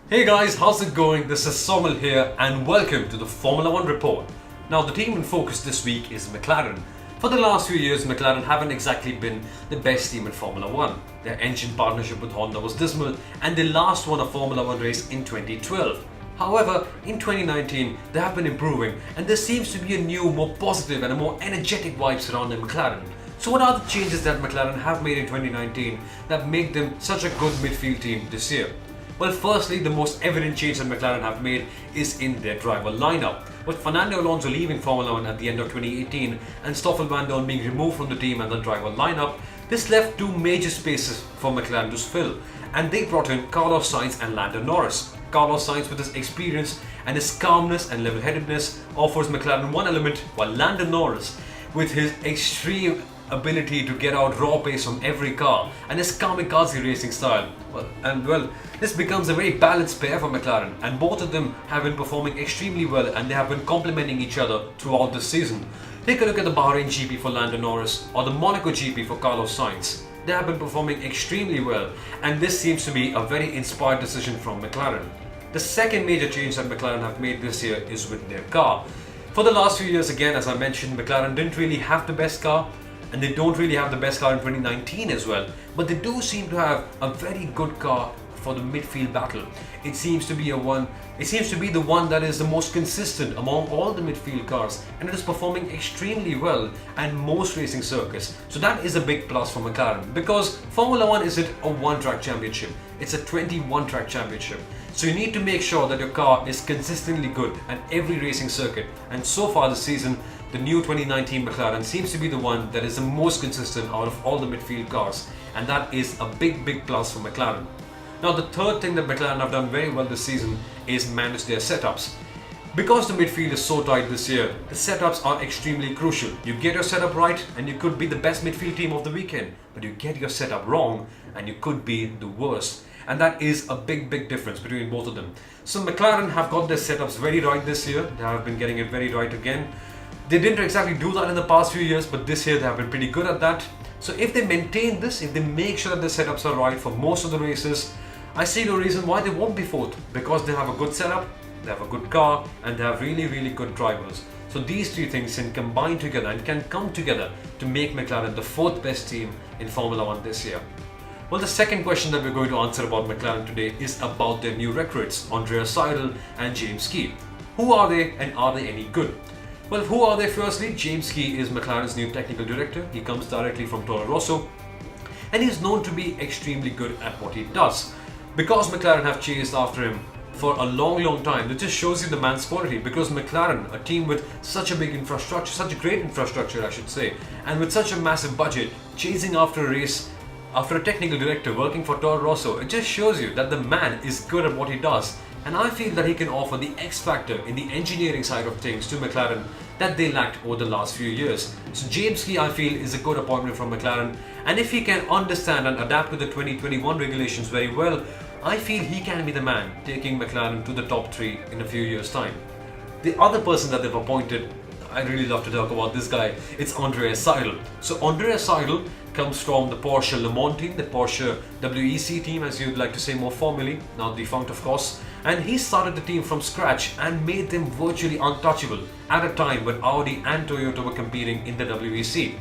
Hey guys, how's it going? This is Somil here and welcome to the Formula 1 report. Now the team in focus this week is McLaren. For the last few years, McLaren haven't exactly been the best team in Formula 1. Their engine partnership with Honda was dismal and they last won a Formula 1 race in 2012. However, in 2019, they have been improving and there seems to be a new, more positive and a more energetic vibe surrounding McLaren. So what are the changes that McLaren have made in 2019 that make them such a good midfield team this year? Well, firstly, the most evident change that McLaren have made is in their driver lineup. With Fernando Alonso leaving Formula 1 at the end of 2018 and Stoffel Vandoorne being removed from the team and the driver lineup, this left two major spaces for McLaren to fill, and they brought in Carlos Sainz and Lando Norris. Carlos Sainz, with his experience and his calmness and level-headedness, offers McLaren one element, while Lando Norris, with his extreme ability to get out raw pace from every car and his kamikaze racing style, this becomes a very balanced pair for McLaren, and both of them have been performing extremely well and they have been complementing each other throughout this season. Take a look at the Bahrain GP for Lando Norris or the Monaco GP for Carlos Sainz. They have been performing extremely well, and this seems to be a very inspired decision from McLaren. The second major change that McLaren have made this year is with their car. For the last few years, again, as I mentioned, McLaren didn't really have the best car, and they don't really have the best car in 2019 as well, but they do seem to have a very good car for the midfield battle. It seems to be the one that is the most consistent among all the midfield cars, and it is performing extremely well at most racing circuits. So that is a big plus for McLaren, because Formula 1 isn't a one-track championship, it's a 21-track championship. So you need to make sure that your car is consistently good at every racing circuit, and so far this season, the new 2019 McLaren seems to be the one that is the most consistent out of all the midfield cars, and that is a big plus for McLaren. Now the third thing that McLaren have done very well this season is manage their setups. Because the midfield is so tight this year, the setups are extremely crucial. You get your setup right and you could be the best midfield team of the weekend, but you get your setup wrong and you could be the worst. And that is a big difference between both of them. So McLaren have got their setups very right this year. They have been getting it very right again. They didn't exactly do that in the past few years, but this year they have been pretty good at that. So if they maintain this, if they make sure that the setups are right for most of the races, I see no reason why they won't be fourth, because they have a good setup, they have a good car, and they have really good drivers. So these three things can combine together and can come together to make McLaren the fourth best team in Formula 1 this year. Well, the second question that we're going to answer about McLaren today is about their new recruits, Andreas Seidl and James Key. Who are they and are they any good? Well, who are they? Firstly, James Key is McLaren's new technical director. He comes directly from Toro Rosso and he's known to be extremely good at what he does. Because McLaren have chased after him for a long time, it just shows you the man's quality, because McLaren, a team with such a big infrastructure, such a great infrastructure I should say, and with such a massive budget, chasing after a race, after a technical director working for Toro Rosso, it just shows you that the man is good at what he does. And I feel that he can offer the X factor in the engineering side of things to McLaren that they lacked over the last few years. So James Key, I feel, is a good appointment from McLaren, and if he can understand and adapt to the 2021 regulations very well, I feel he can be the man taking McLaren to the top 3 in a few years' time. The other person that they've appointed, I really love to talk about this guy, it's Andreas Seidl. So Andreas Seidl comes from the Porsche Le Mans team, the Porsche WEC team as you'd like to say more formally, now defunct of course, and he started the team from scratch and made them virtually untouchable at a time when Audi and Toyota were competing in the WEC.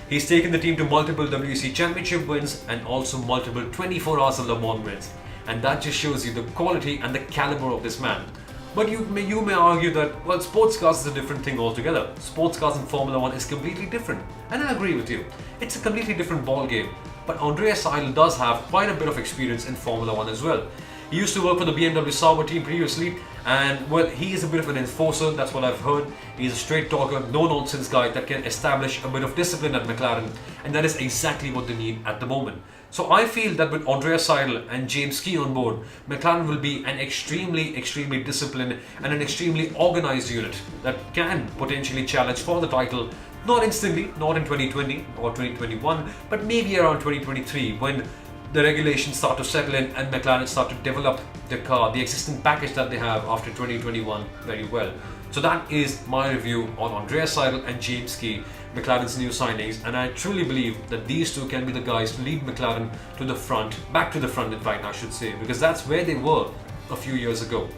He's taken the team to multiple WEC championship wins and also multiple 24 hours of Le Mans wins, and that just shows you the quality and the caliber of this man. But you may argue that, well, sports cars is a different thing altogether. Sports cars in Formula 1 is completely different. And I agree with you. It's a completely different ball game. But Andreas Seidl does have quite a bit of experience in Formula 1 as well. He used to work for the BMW Sauber team previously, and well, he is a bit of an enforcer, that's what I've heard. He's a straight talker, no-nonsense guy that can establish a bit of discipline at McLaren, and that is exactly what they need at the moment. So I feel that with Andreas Seidl and James Key on board, McLaren will be an extremely disciplined and an extremely organized unit that can potentially challenge for the title, not instantly, not in 2020 or 2021, but maybe around 2023 when the regulations start to settle in and McLaren start to develop the car, the existing package that they have after 2021 very well. So that is my review on Andreas Seidl and James Key, McLaren's new signings, and I truly believe that these two can be the guys to lead McLaren to the front, back to the front in fact I should say, because that's where they were a few years ago.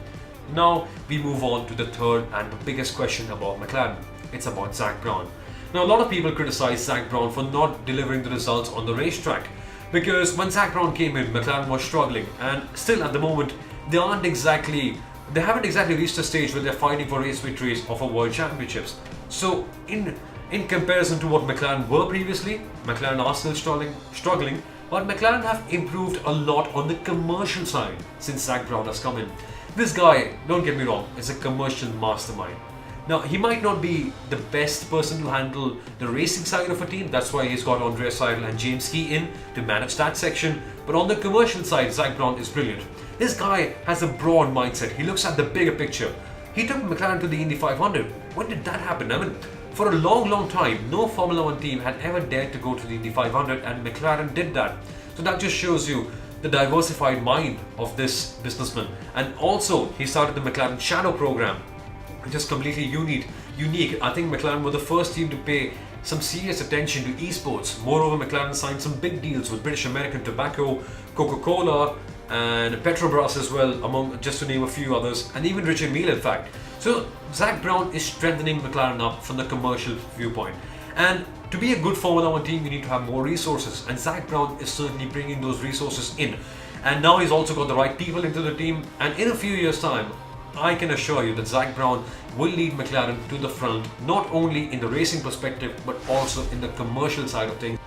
Now we move on to the third and the biggest question about McLaren. It's about Zak Brown. Now a lot of people criticize Zak Brown for not delivering the results on the racetrack, because when Zak Brown came in, McLaren was struggling, and still at the moment they haven't exactly reached a stage where they're fighting for race victories or for world championships. So in comparison to what McLaren were previously, McLaren are still struggling, but McLaren have improved a lot on the commercial side since Zak Brown has come in. This guy, don't get me wrong, is a commercial mastermind. Now, he might not be the best person to handle the racing side of a team. That's why he's got Andreas Seidel and James Key in to manage that section. But on the commercial side, Zak Brown is brilliant. This guy has a broad mindset. He looks at the bigger picture. He took McLaren to the Indy 500. When did that happen? I mean, for a long time, no Formula 1 team had ever dared to go to the Indy 500, and McLaren did that. So that just shows you the diversified mind of this businessman. And also, he started the McLaren Shadow program, which is completely unique. I think McLaren were the first team to pay some serious attention to esports. Moreover, McLaren signed some big deals with British American Tobacco, Coca-Cola, and Petrobras as well, among just to name a few others, and even Richard Mille, in fact. So Zak Brown is strengthening McLaren up from the commercial viewpoint. And to be a good Formula 1 team, you need to have more resources, and Zak Brown is certainly bringing those resources in. And now he's also got the right people into the team, and in a few years' time, I can assure you that Zak Brown will lead McLaren to the front, not only in the racing perspective, but also in the commercial side of things.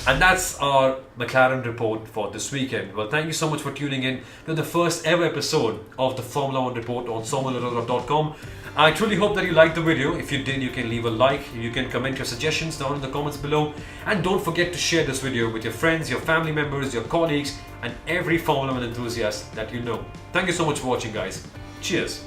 And that's our McLaren report for this weekend. Well, thank you so much for tuning in to the first ever episode of the Formula 1 report on Formula.com. I truly hope that you liked the video. If you did, you can leave a like, you can comment your suggestions down in the comments below, and don't forget to share this video with your friends, your family members, your colleagues, and every Formula 1 enthusiast that you know. Thank you so much for watching, guys. Cheers.